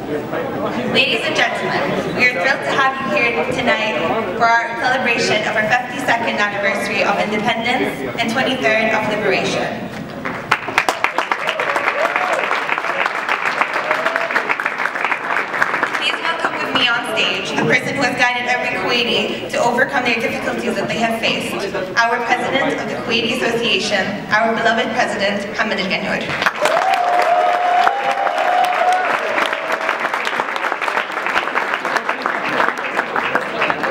Ladies and gentlemen, we are thrilled to have you here tonight for our celebration of our 52nd anniversary of independence and 23rd of liberation. Please welcome with me on stage the person who has guided every Kuwaiti to overcome their difficulties that they have faced, our President of the Kuwaiti Association, our beloved President, Hamad Al-Ghannour.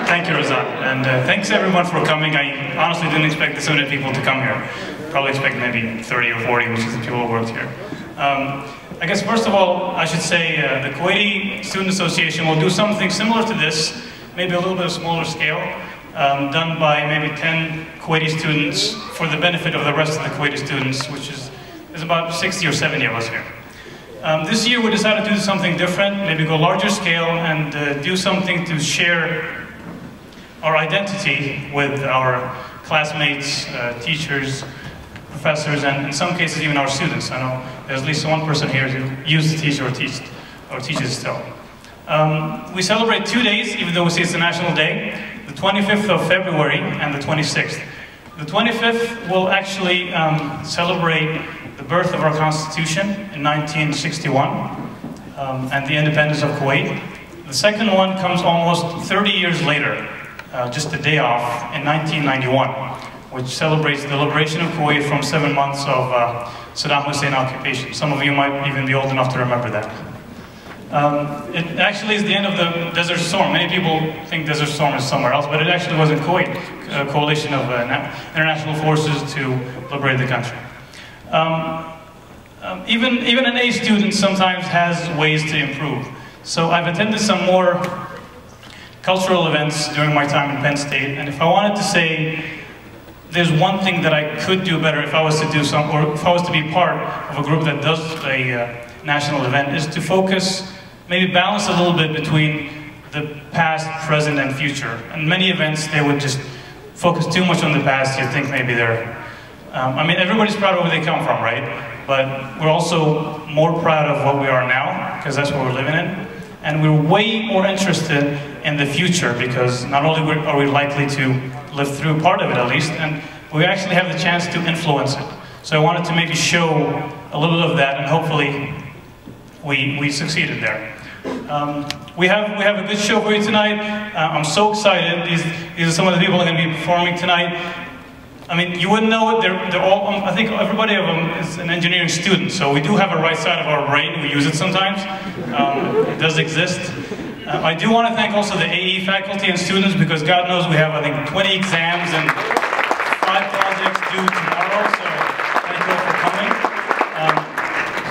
Thank you, Razan, and thanks everyone for coming. I honestly didn't expect so many people to come here. Probably expect maybe 30 or 40, which is the people who worked here. I guess first of all, I should say the Kuwaiti Student Association will do something similar to this, maybe a little bit of smaller scale, done by maybe 10 Kuwaiti students for the benefit of the rest of the Kuwaiti students, which is about 60 or 70 of us here. This year we decided to do something different, maybe go larger scale and do something to share our identity with our classmates, teachers, professors, and in some cases even our students. I know there's at least one person here who used to teach or teaches still. We celebrate 2 days, even though we say it's a national day, the 25th of February and the 26th. The 25th will actually celebrate the birth of our Constitution in 1961 and the independence of Kuwait. The second one comes almost 30 years later, just a day off, in 1991, which celebrates the liberation of Kuwait from 7 months of Saddam Hussein occupation. Some of you might even be old enough to remember that. It actually is the end of the Desert Storm. Many people think Desert Storm is somewhere else, but it actually was in Kuwait, a coalition of international forces to liberate the country. Even an A student sometimes has ways to improve. So I've attended some more cultural events during my time in Penn State, and if I wanted to say there's one thing that I could do better if I was to do some, or if I was to be part of a group that does a national event, is to focus, maybe balance a little bit between the past, present, and future. And many events, they would just focus too much on the past. You'd think maybe they're, I mean, everybody's proud of where they come from, right? But we're also more proud of what we are now, because that's what we're living in. And we're way more interested in the future, because not only are we likely to live through part of it at least, and we actually have the chance to influence it. So I wanted to maybe show a little bit of that, and hopefully we succeeded there. We have a good show for you tonight. I'm so excited. These are some of the people that are going to be performing tonight. I mean, you wouldn't know it. They're all, I think everybody of them is an engineering student, so we do have a right side of our brain. We use it sometimes. It does exist. I do want to thank also the AE faculty and students, because God knows we have, I think, 20 exams and 5 projects due tomorrow, so thank you all for coming.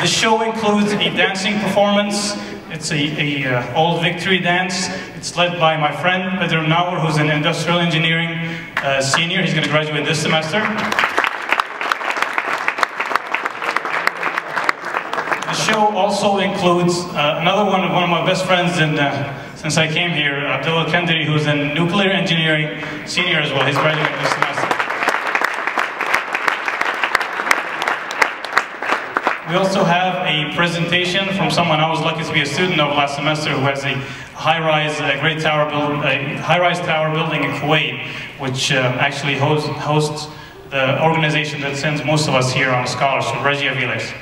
The show includes a dancing performance. It's a old victory dance. It's led by my friend, Pedro Nauer, who's an industrial engineering senior. He's going to graduate this semester. The show also includes another one of my best friends since I came here, Abdullah Kandiri, who's in nuclear engineering senior as well. He's graduating this semester. We also have a presentation from someone I was lucky to be a student of last semester, who has a high-rise high-rise tower building in Kuwait, which actually hosts the organization that sends most of us here on a scholarship, Reggie Aviles.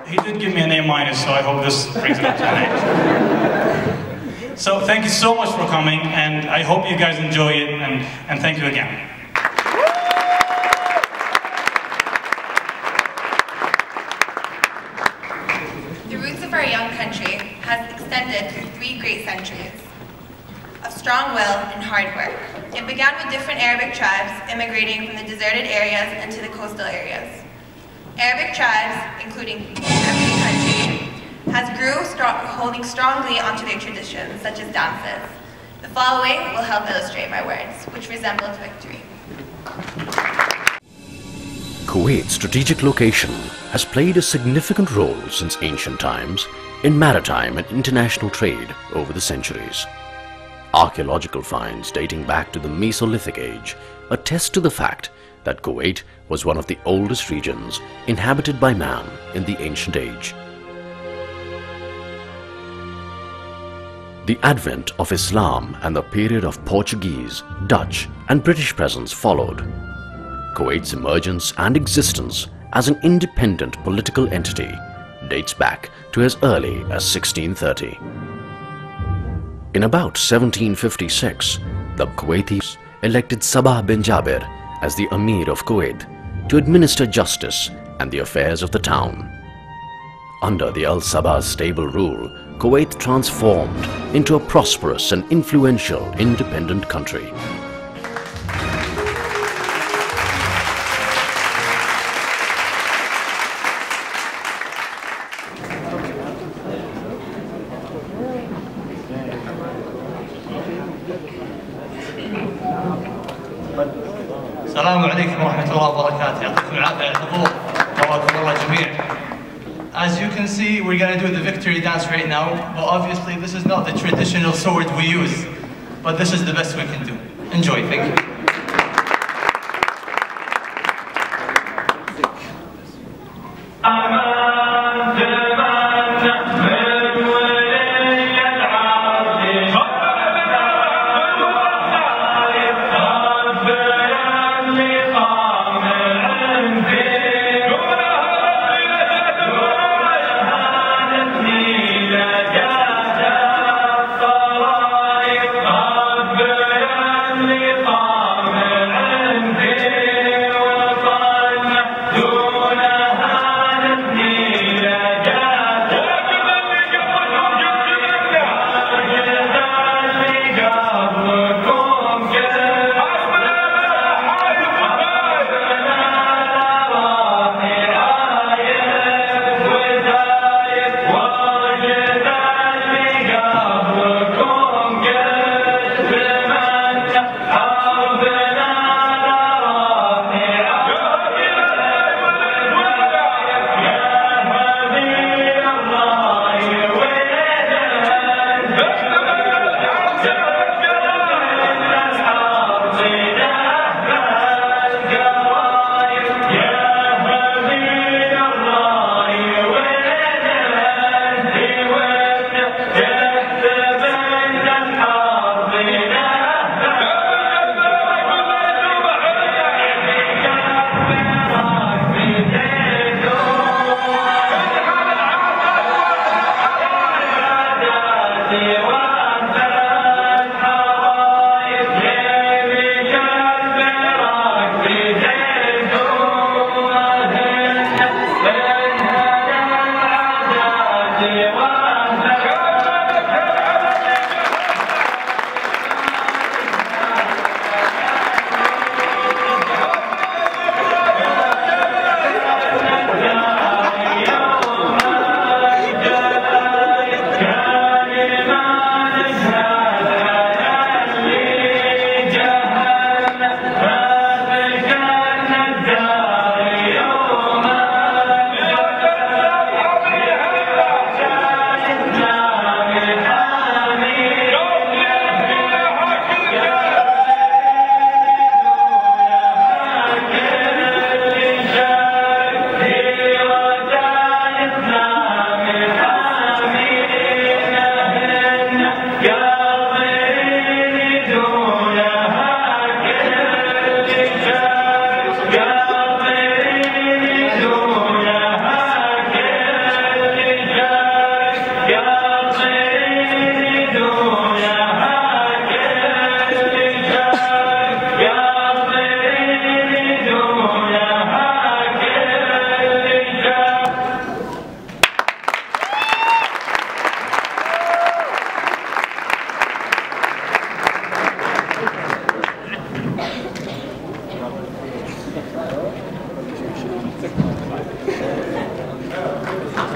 He did give me an A-, so I hope this brings it up to an A. So thank you so much for coming, and I hope you guys enjoy it, and thank you again. The roots of our young country has extended through 3 great centuries of strong will and hard work. It began with different Arabic tribes immigrating from the deserted areas into the coastal areas. Arabic tribes, including every country, holding strongly onto their traditions, such as dances. The following will help illustrate my words, which resembled victory. Kuwait's strategic location has played a significant role since ancient times in maritime and international trade over the centuries. Archaeological finds dating back to the Mesolithic age attest to the fact that Kuwait was one of the oldest regions inhabited by man in the ancient age. The advent of Islam and the period of Portuguese, Dutch and British presence followed. Kuwait's emergence and existence as an independent political entity dates back to as early as 1630. In about 1756, the Kuwaitis elected Sabah bin Jabir as the Emir of Kuwait to administer justice and the affairs of the town. Under the Al Sabah's stable rule, Kuwait transformed into a prosperous and influential independent country. السلام عليكم ورحمة الله وبركاته. يعطيكم العافية على الحضور. حياكم الله جميعا. As you can see, we're going to do the victory dance right now, but obviously this is not the traditional sword we use, but this is the best we can do. Enjoy, thank you.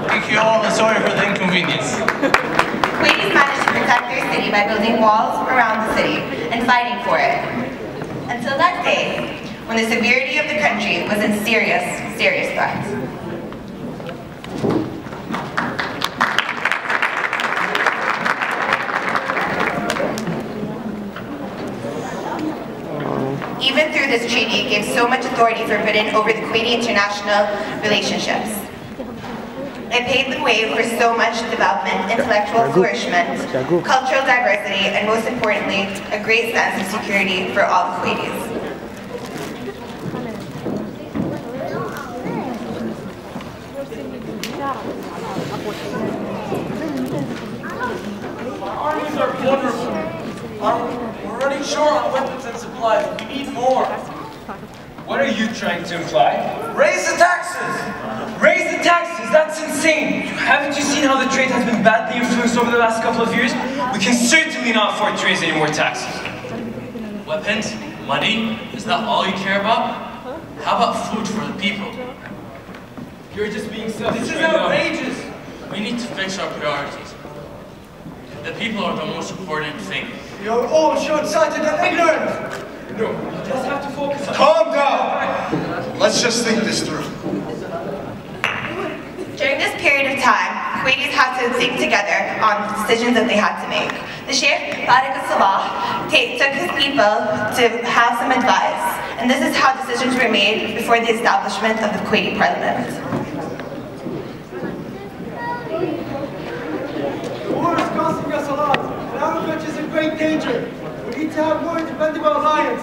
Thank you all, and sorry for the inconvenience. Kuwaitis managed to protect their city by building walls around the city and fighting for it. Until that day, when the severity of the country was in serious, serious threat. Even through this treaty, Kuwait gave so much authority for Britain over the Kuwaiti international relationships. It paved the way for so much development, intellectual flourishment, cultural diversity, and most importantly, a great sense of security for all the Kuwaitis. Our armies are wonderful. We're running short on weapons and supplies. We need more. What are you trying to imply? Raise the taxes! Raise the taxes! That's insane! Haven't you seen how the trade has been badly influenced over the last couple of years? We can certainly not afford to raise any more taxes. Weapons? Money? Is that all you care about? How about food for the people? You're just being selfish. This is outrageous! We need to fix our priorities. The people are the most important thing. You're all short-sighted and ignorant! No, you just have to focus on... Calm down! Let's just think this through. During this period of time, Kuwaitis had to think together on decisions that they had to make. The Sheikh Tariq al-Sabah took his people to have some advice, and this is how decisions were made before the establishment of the Kuwaiti Parliament. The war is costing us a lot, and our country is in great danger. We need to have more independent alliance.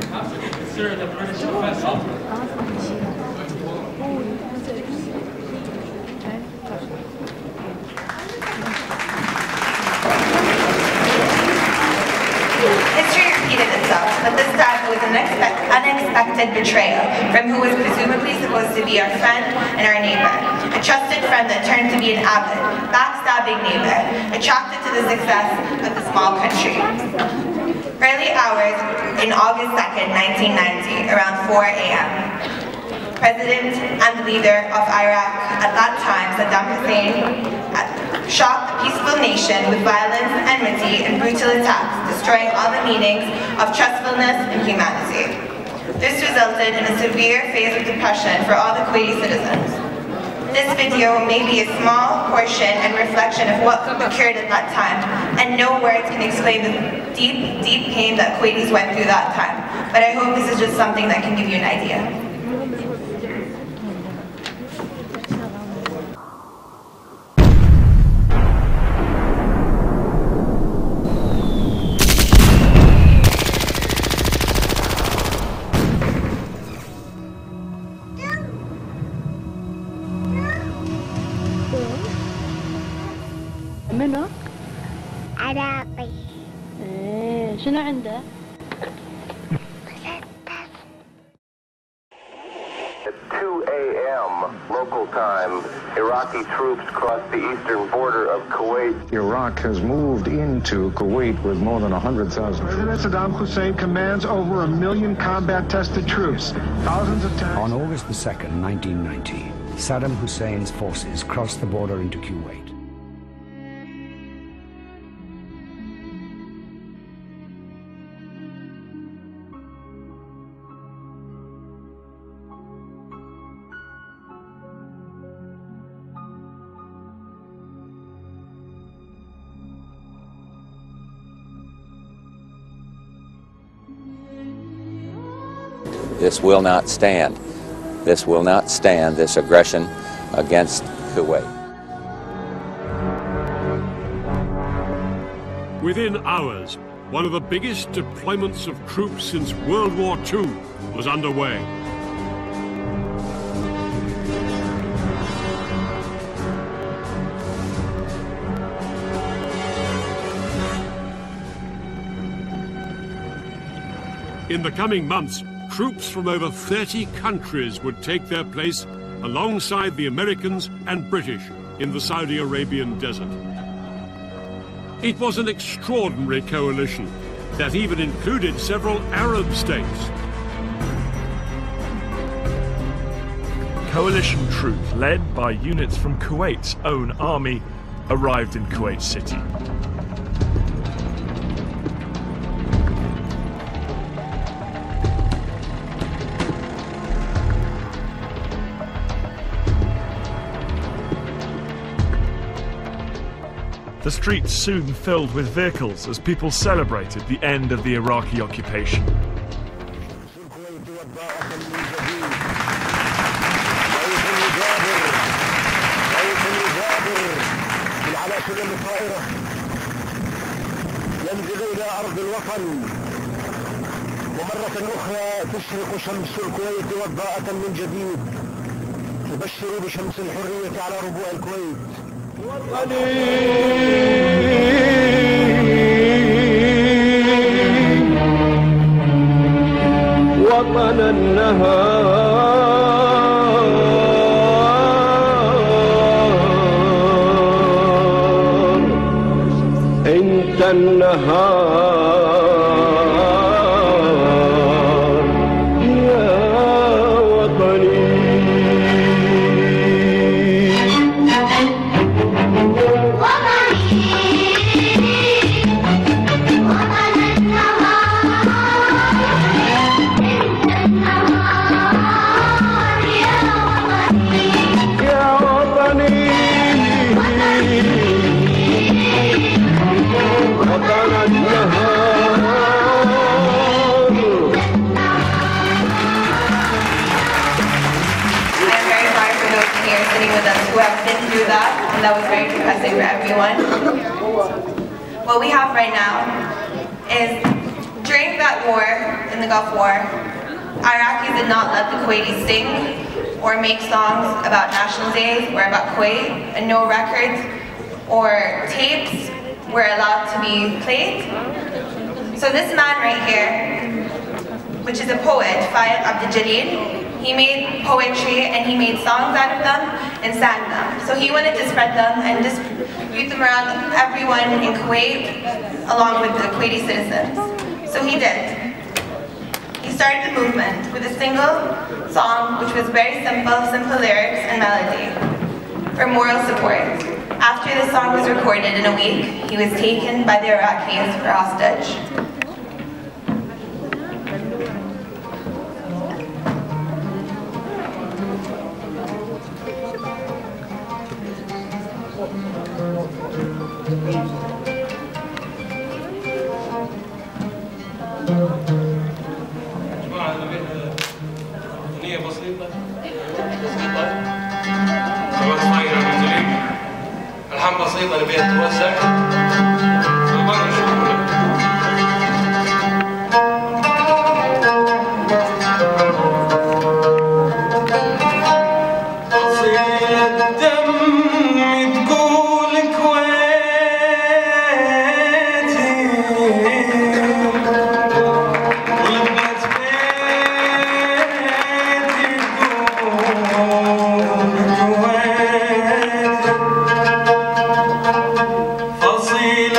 Perhaps we could consider the British defense offer. History repeated itself, but this time it was an unexpected betrayal from who was presumably supposed to be our friend and our neighbor. A trusted friend that turned to be an avid, backstabbing neighbor, attracted to the success of the small country. Early hours in August 2nd, 1990, around 4 a.m., President and the leader of Iraq at that time, Saddam Hussein, shocked the peaceful nation with violence, enmity, and brutal attacks, destroying all the meanings of trustfulness and humanity. This resulted in a severe phase of depression for all the Kuwaiti citizens. This video may be a small portion and reflection of what occurred at that time, and no words can explain the deep, deep pain that Kuwaitis went through that time. But I hope this is just something that can give you an idea. منو؟ عراقي. شنو عنده؟ At 2 a.m. local time, Iraqi troops crossed the eastern border of Kuwait. Iraq has moved into Kuwait with more than 100,000 troops. President Saddam Hussein commands over 1 million combat-tested troops. Thousands of tanks. On August the 2nd, 1990, Saddam Hussein's forces crossed the border into Kuwait. This will not stand. This will not stand, this aggression against Kuwait. Within hours, one of the biggest deployments of troops since World War II was underway. In the coming months, troops from over 30 countries would take their place alongside the Americans and British in the Saudi Arabian desert. It was an extraordinary coalition that even included several Arab states. Coalition troops led by units from Kuwait's own army arrived in Kuwait City. The streets soon filled with vehicles as people celebrated the end of the Iraqi occupation. وضاءة من جديد. صوت يجابر، صوت يجابر من على سلم الطائرة ينزل إلى أرض الوطن، ومرة أخرى تشرق شمس الكويت وضاءة من جديد، تبشر بشمس الحرية على ربوع الكويت. وطن النهار، انت النهار يا وطني. Who have been through that, and that was very depressing for everyone. What we have right now is, during that war, in the Gulf War, Iraqis did not let the Kuwaitis sing or make songs about national days or about Kuwait, and no records or tapes were allowed to be played. So this man right here, which is a poet, Fayed Abdul Jalil, he made poetry and he made songs out of them and sang them. So he wanted to spread them and distribute them around everyone in Kuwait along with the Kuwaiti citizens. So he did. He started the movement with a single song which was very simple lyrics and melody for moral support. After the song was recorded in a week, he was taken by the Iraqis for hostage. أغنية بسيطة كمان صغيرة نزلين ألحان بسيطة نبيها تتوسع فبرا نشوفها. فصيلة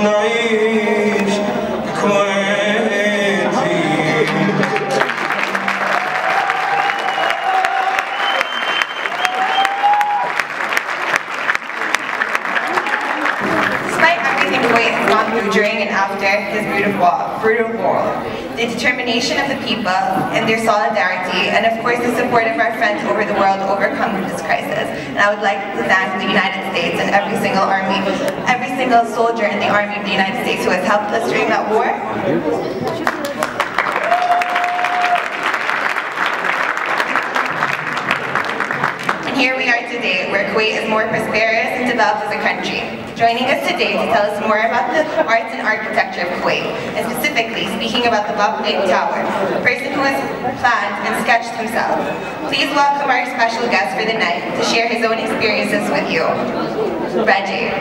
نعيش كويتي. Despite everything Kuwait has gone through during and after his brutal war, the determination of the people and their solidarity, and of course the support of our friends over the world to overcome this crisis. And I would like to thank the United States and every single soldier in the Army of the United States who has helped us during that war. Here we are today, where Kuwait is more prosperous and developed as a country. Joining us today to tell us more about the arts and architecture of Kuwait, and specifically speaking about the Bab-Aid Tower, a person who has planned and sketched himself. Please welcome our special guest for the night to share his own experiences with you, Reggie.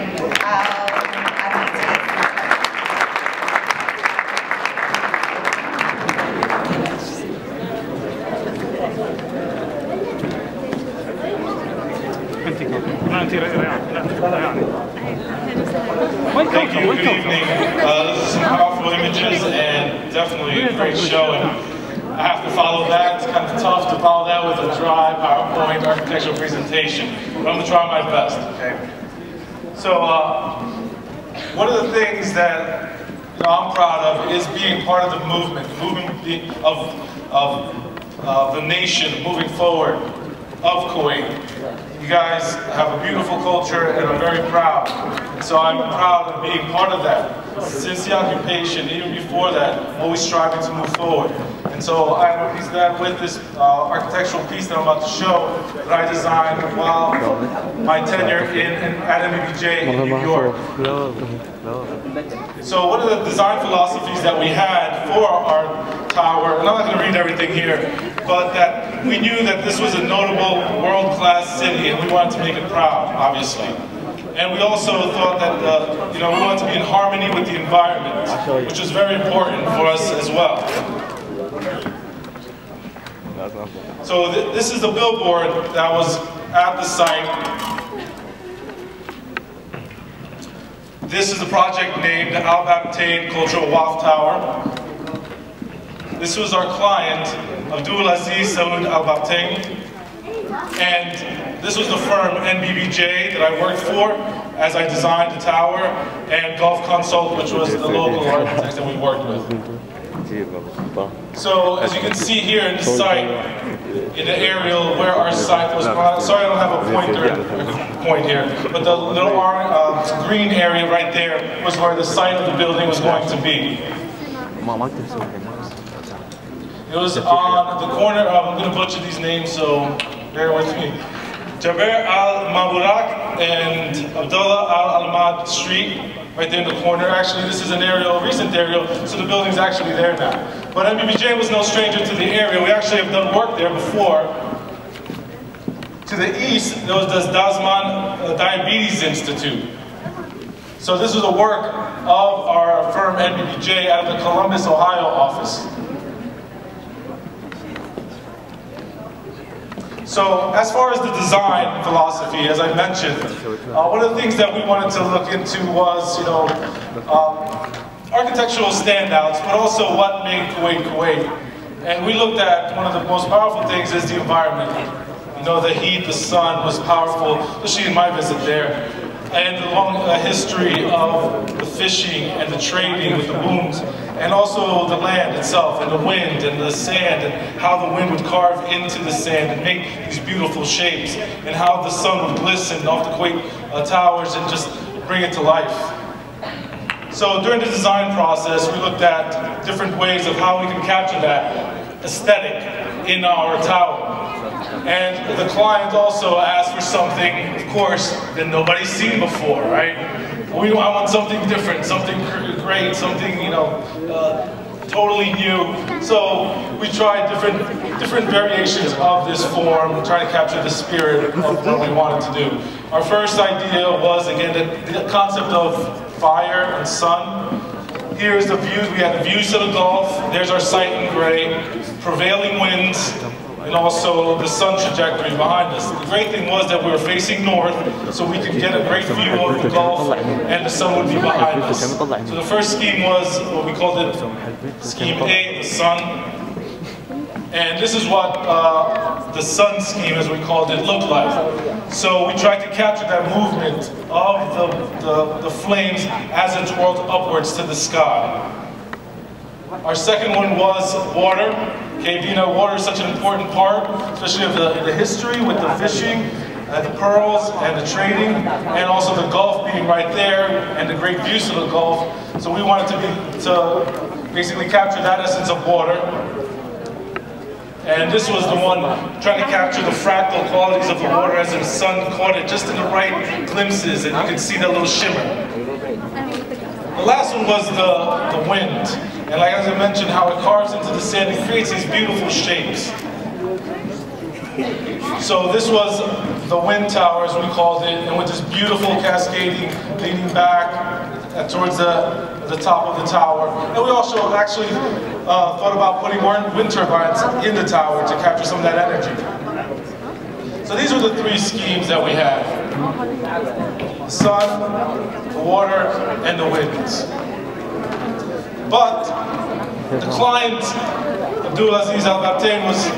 Thank you, good evening. This is some powerful images and definitely a great show. And I have to follow that. It's kind of tough to follow that with a dry PowerPoint architectural presentation, but I'm going to try my best, okay? So, one of the things that I'm proud of is being part of the movement of the nation moving forward of Kuwait. You guys have a beautiful culture and I'm very proud. So I'm proud of being part of that. Since the occupation, even before that, always striving to move forward. And so I'm pleased that with this architectural piece that I'm about to show that I designed while my tenure at MBJ in New York. So one of the design philosophies that we had for our tower, and I'm not going to read everything here, but that we knew that this was a notable world-class city and we wanted to make it proud, obviously. And we also thought that we wanted to be in harmony with the environment, which is very important for us as well. So this is the billboard that was at the site. This is a project named the Al-Babtain Cultural Waft Tower. This was our client, Abdul Aziz Saud Al-Babtain. And this was the firm NBBJ that I worked for as I designed the tower, and Gulf Consult, which was the local architects that we worked with. So as you can see here in the site, in the aerial where our site was, sorry I don't have a point here, but the little green area right there was where the site of the building was going to be. It was on the corner of, I'm going to butcher these names, so bear with me. Jaber Al-Maburak and Abdullah Al-Almad Street, right there in the corner. Actually, this is an aerial, recent aerial, so the building's actually there now. But MBBJ was no stranger to the area. We actually have done work there before. To the east, there was the Dasman Diabetes Institute. So this was a work of our firm MBBJ out of the Columbus, Ohio office. So as far as the design philosophy, as I mentioned, one of the things that we wanted to look into was, architectural standouts, but also what made Kuwait Kuwait. And we looked at one of the most powerful things is the environment. The heat, the sun was powerful, especially in my visit there. And the long history of the fishing and the trading with the booms, and also the land itself, and the wind, and the sand, and how the wind would carve into the sand and make these beautiful shapes, and how the sun would glisten off the Kuwait towers and just bring it to life. So during the design process, we looked at different ways of how we can capture that aesthetic in our tower. And the client also asked for something, of course, that nobody's seen before, right? I want something different, something great, something, totally new. So we tried different variations of this form, trying to capture the spirit of what we wanted to do. Our first idea was, again, the concept of fire and sun. Here's the views. We had the views to the Gulf. There's our site in gray. Prevailing winds. and also the sun trajectory behind us. The great thing was that we were facing north, so we could get a great view of the Gulf, and the sun would be behind us. So the first scheme was what we called it Scheme A, the sun. And this is what the sun scheme, as we called it, looked like. So we tried to capture that movement of the flames as it twirled upwards to the sky. Our second one was water. Okay, you know, water is such an important part, especially of the history with the fishing, the pearls, and the trading, and also the Gulf being right there, and the great views of the Gulf. So we wanted to basically capture that essence of water. And this was the one trying to capture the fractal qualities of the water as the sun caught it just in the right glimpses, and you could see that little shimmer. The last one was the wind. And like as I mentioned, how it carves into the sand and creates these beautiful shapes. So this was the wind tower, as we called it, and with this beautiful cascading leaning back towards the top of the tower. And we also actually thought about putting wind turbines in the tower to capture some of that energy. So these were the three schemes that we had: the sun, the water, and the winds. But the client, Abdulaziz Al-Babtain, was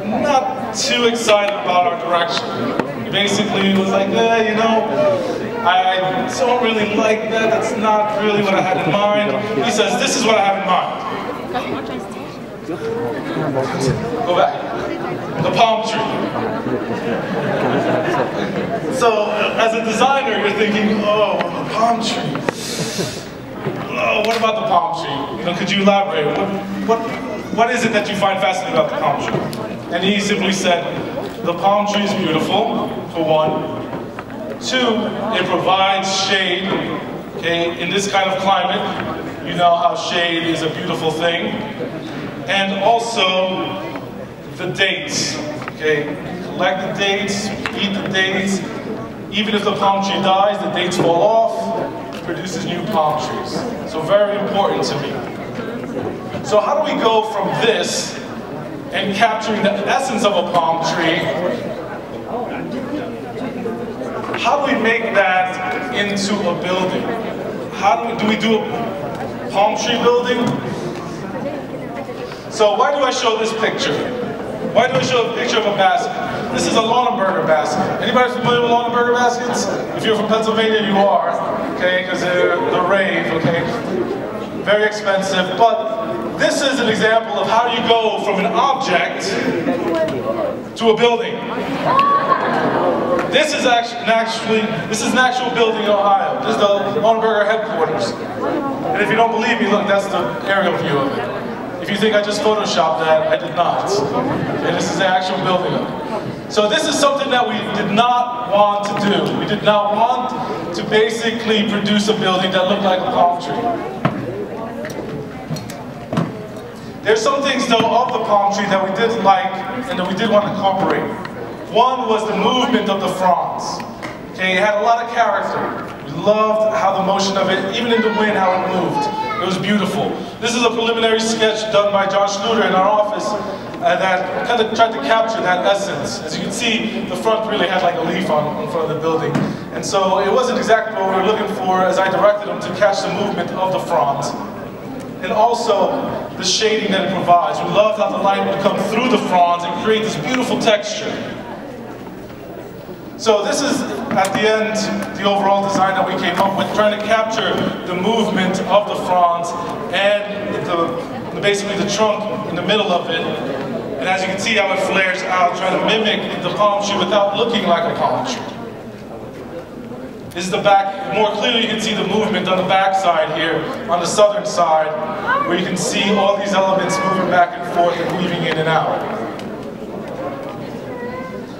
not too excited about our direction. He basically was like, you know, I don't really like that. That's not really what I had in mind. He says, this is what I have in mind. Go back. The palm tree. So, as a designer, you're thinking, oh, a palm tree. Oh, what about the palm tree? You know, could you elaborate? What is it that you find fascinating about the palm tree? And he simply said, the palm tree is beautiful, for one. Two, it provides shade. Okay, in this kind of climate, you know how shade is a beautiful thing. And also, the dates. Okay, collect the dates, eat the dates. Even if the palm tree dies, the dates fall off. Produces new palm trees. So very important to me. So how do we go from this and capturing the essence of a palm tree? How do we make that into a building? How do we do a palm tree building? So why do I show this picture? Why do I show a picture of a basket? This is a Lonenberger basket. Anybody familiar with Lonenberger baskets? If you're from Pennsylvania, you are, okay, because they're rave, okay? Very expensive, but this is an example of how you go from an object to a building. This is an actual building in Ohio. This is the Lonenberger headquarters. And if you don't believe me, look, that's the aerial view of it. If you think I just photoshopped that, I did not. Okay, this is the actual building. So this is something that we did not want to do. We did not want to basically produce a building that looked like a palm tree. There's some things though of the palm tree that we did like and that we did want to incorporate. One was the movement of the fronds. Okay, it had a lot of character. We loved how the motion of it, even in the wind, how it moved. It was beautiful. This is a preliminary sketch done by John Schluter in our office that kind of tried to capture that essence. As you can see, the front really had like a leaf on front of the building. And so it wasn't exactly what we were looking for as I directed him to catch the movement of the fronds. And also the shading that it provides. We loved how the light would come through the fronds and create this beautiful texture. So this is, at the end, the overall design that we came up with, trying to capture the movement of the fronds and basically the trunk in the middle of it. And as you can see how it flares out, trying to mimic the palm tree without looking like a palm tree. This is the back. More clearly you can see the movement on the back side here, on the southern side, where you can see all these elements moving back and forth and weaving in and out.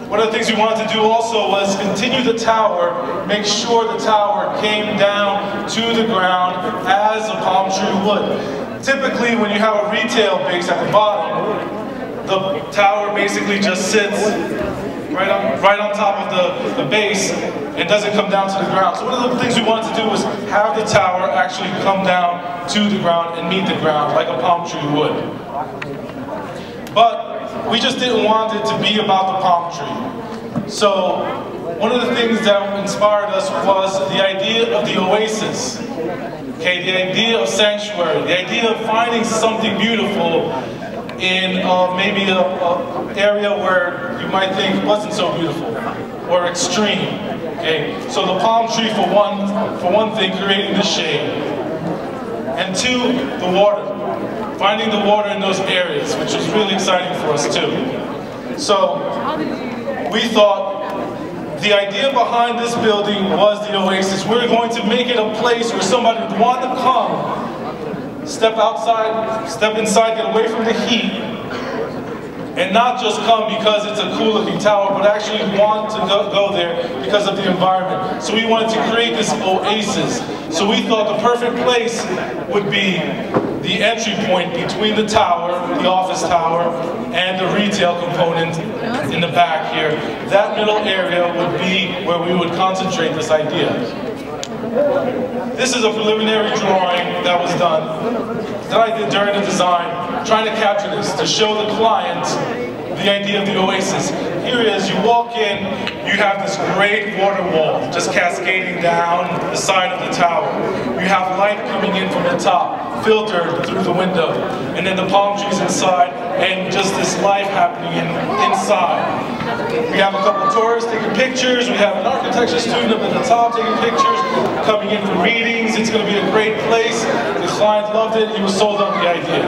One of the things we wanted to do also was continue the tower, make sure the tower came down to the ground as a palm tree would. Typically, when you have a retail base at the bottom, the tower basically just sits right on top of the base and doesn't come down to the ground. So one of the things we wanted to do was have the tower actually come down to the ground and meet the ground like a palm tree would. But we just didn't want it to be about the palm tree. So one of the things that inspired us was the idea of the oasis. Okay, the idea of sanctuary, the idea of finding something beautiful in maybe an area where you might think wasn't so beautiful or extreme. Okay, so the palm tree for one thing, creating the shade, and two, the water, finding the water in those areas, which was really exciting for us too. So we thought the idea behind this building was the oasis. We were going to make it a place where somebody would want to come, step outside, step inside, get away from the heat, and not just come because it's a cool looking tower, but actually want to go there because of the environment. So we wanted to create this oasis. So we thought the perfect place would be the entry point between the tower, the office tower, and the retail component in the back here. That middle area would be where we would concentrate this idea. This is a preliminary drawing that was done, that I did during the design, trying to capture this, to show the client the idea of the oasis. Here it is, you walk in, you have this great water wall just cascading down the side of the tower. You have light coming in from the top, filtered through the window, and then the palm trees inside, and just this life happening inside. We have a couple of tourists taking pictures, we have an architecture student up at the top taking pictures, coming in for meetings. It's going to be a great place. The client loved it, he was sold on the idea.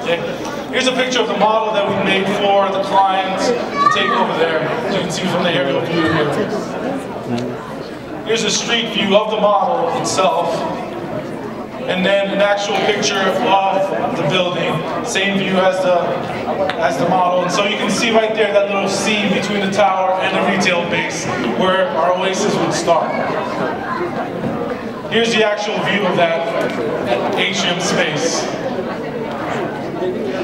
Okay. Here's a picture of the model that we made for the client to take over there, as you can see from the aerial view here. Here's a street view of the model itself, and then an actual picture of the building, same view as the model. And so you can see right there that little seam between the tower and the retail base where our oasis would start. Here's the actual view of that atrium space.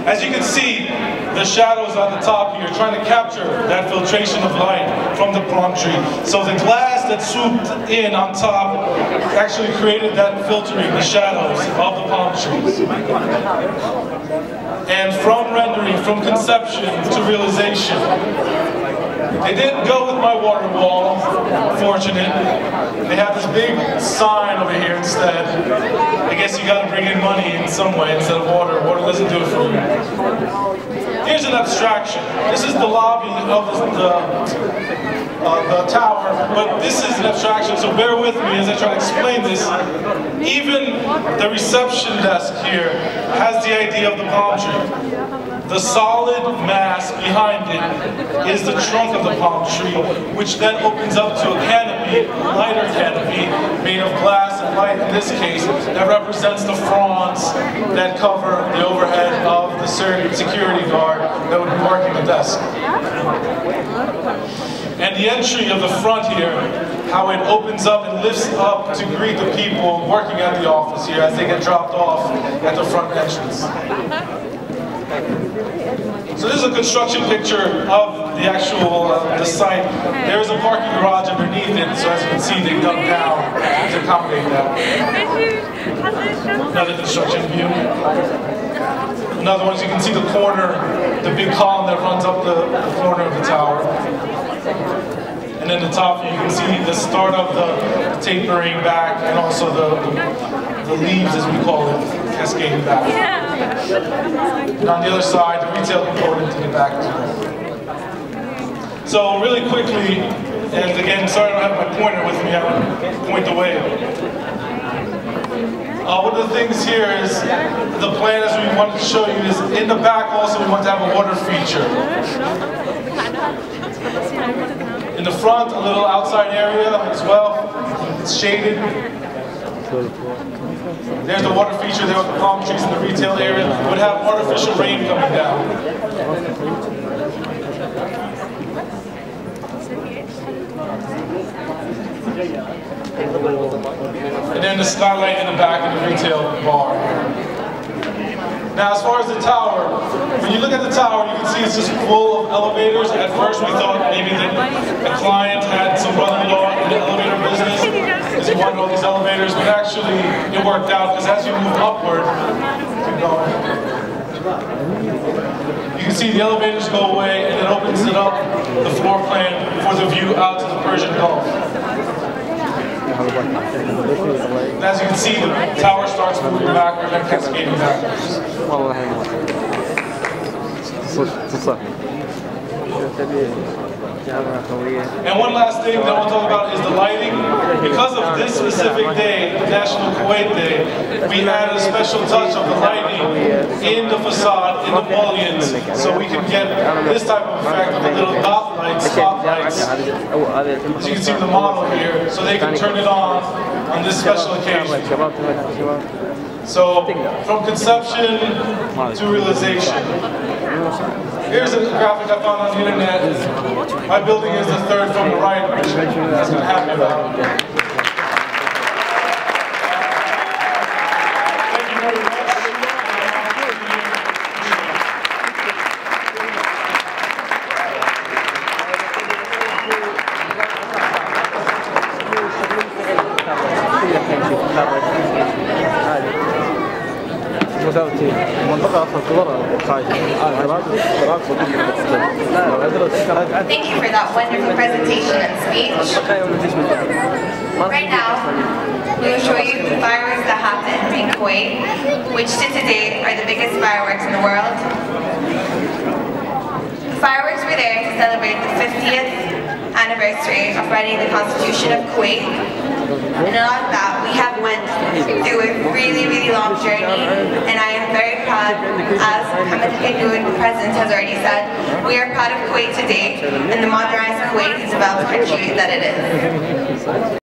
As you can see, the shadows on the top here, trying to capture that filtration of light from the palm tree. So the glass that swooped in on top actually created that filtering, the shadows of the palm trees. And from rendering, from conception to realization, they didn't go with my water wall, fortunate. They have this big sign over here instead. I guess you gotta bring in money in some way instead of water. Water doesn't do it for you. Here's an abstraction. This is the lobby of the tower, but this is an abstraction, so bear with me as I try to explain this. Even the reception desk here has the idea of the palm tree. The solid mass behind it is the trunk of the palm tree, which then opens up to a canopy, lighter canopy, made of glass and light in this case, that represents the fronds that cover the overhead of the security guard that would be working the desk. And the entry of the front here, how it opens up and lifts up to greet the people working at the office here as they get dropped off at the front entrance. So this is a construction picture of the actual the site. There is a parking garage underneath it, so as you can see, they've dug down to accommodate that. Another construction view. Another one, so you can see the corner, the big column that runs up the corner of the tower. And then the top, you can see the start of the tapering back, and also the leaves, as we call it, cascading back. And on the other side, the retail component to the back. So really quickly, and again, sorry I don't have my pointer with me, I would point the way. One of the things here is, the plan as we wanted to show you is, in the back also we want to have a water feature. In the front, a little outside area as well, it's shaded. There's the water feature there with the palm trees in the retail area. We would have artificial rain coming down. And then the skylight in the back of the retail bar. Now, as far as the tower, when you look at the tower, you can see it's just full of elevators. At first, we thought maybe the client had some brother-in-law in the elevator business because he wanted all these elevators, but actually, it worked out because as you move upward, keep going. You can see the elevators go away and it opens it up, the floor plan, for the view out to the Persian Gulf. And as you can see, the tower starts moving backwards and cascading backwards. And one last thing that I want to talk about is the lighting. Because of this specific day, National Kuwait Day, we added a special touch of the lighting in the facade, in the mullions, so we can get this type of effect of the little dot lights, spotlights. As you can see the model here, so they can turn it on this special occasion. So, from conception to realization. Here's a graphic I found on the internet. My building is the third from the right, which I'm happy about. Thank you very much. Thank you for that wonderful presentation and speech. Right now, we will show you the fireworks that happened in Kuwait, which to today are the biggest fireworks in the world. The fireworks were there to celebrate the 50th anniversary of writing the Constitution of Kuwait. And along that, we have went through a really, really long journey, and I am very proud, as Mohammed Khaydoun, the President, has already said, we are proud of Kuwait today, and the modernized Kuwait, the developed country that it is.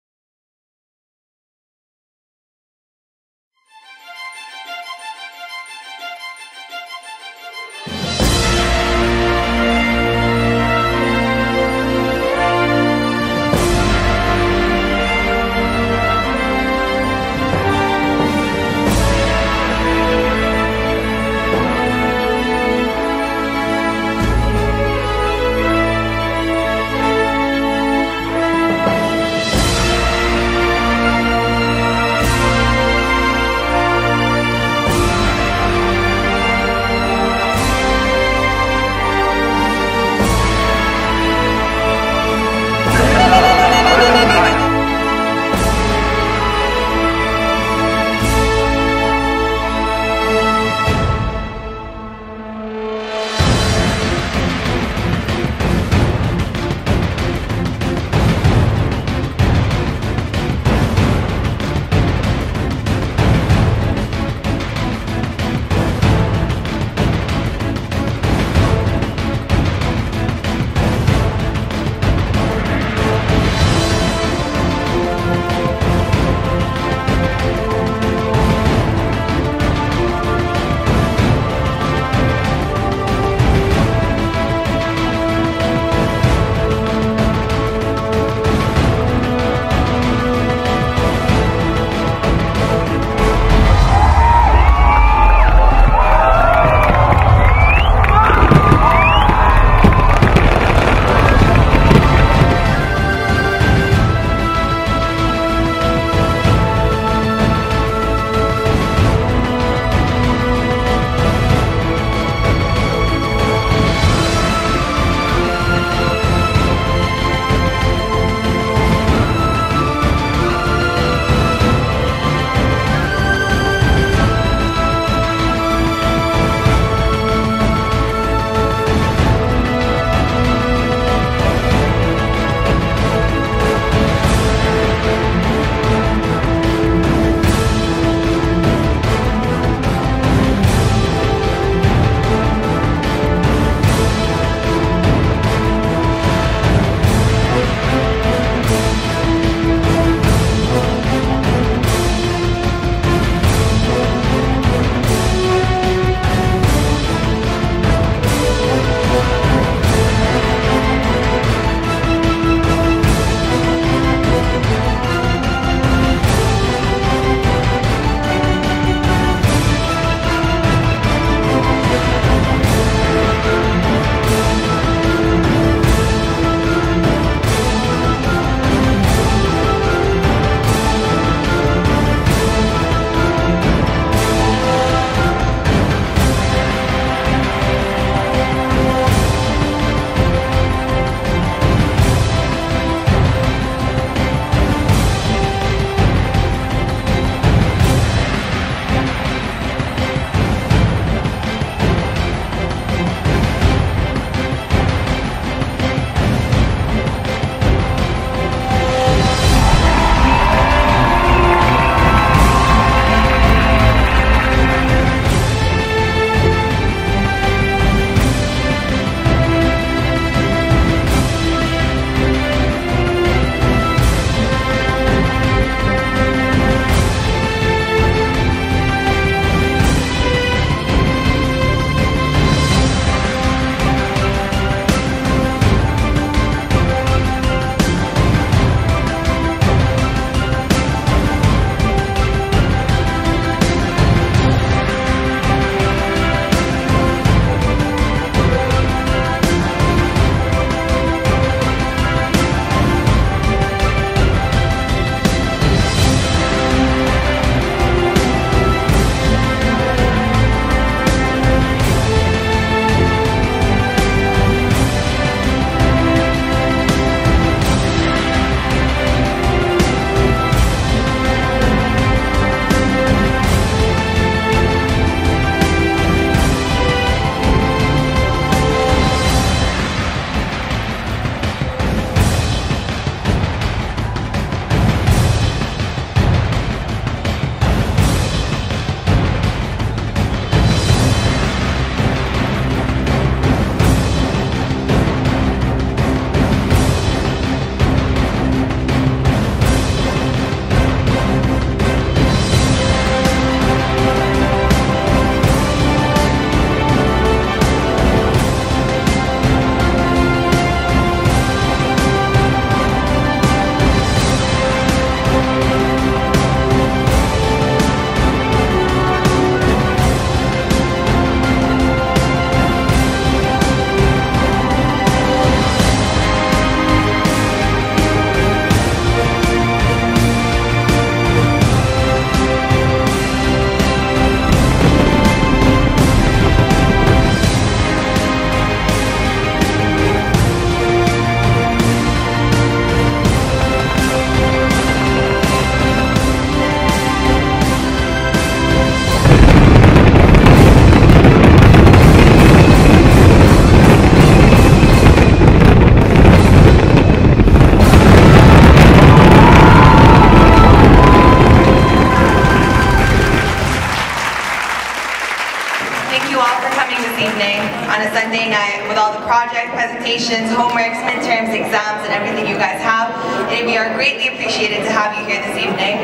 all for coming this evening on a Sunday night with all the project presentations, homeworks, midterms, exams, and everything you guys have. And we are greatly appreciated to have you here this evening.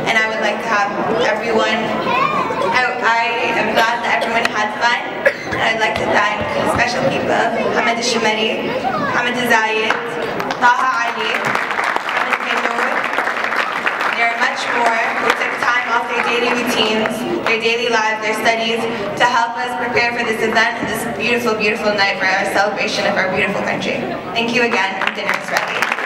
And I would like to have everyone, I am glad that everyone had fun. And I'd like to thank special people, Hamad al-Shumari, Hamad al-Zayed, Taha Ali, Hamad Kainour. There are much more who took time off their daily routines, their daily lives, their studies, to help us prepare for this event and this beautiful, beautiful night for our celebration of our beautiful country. Thank you again, and dinner is ready.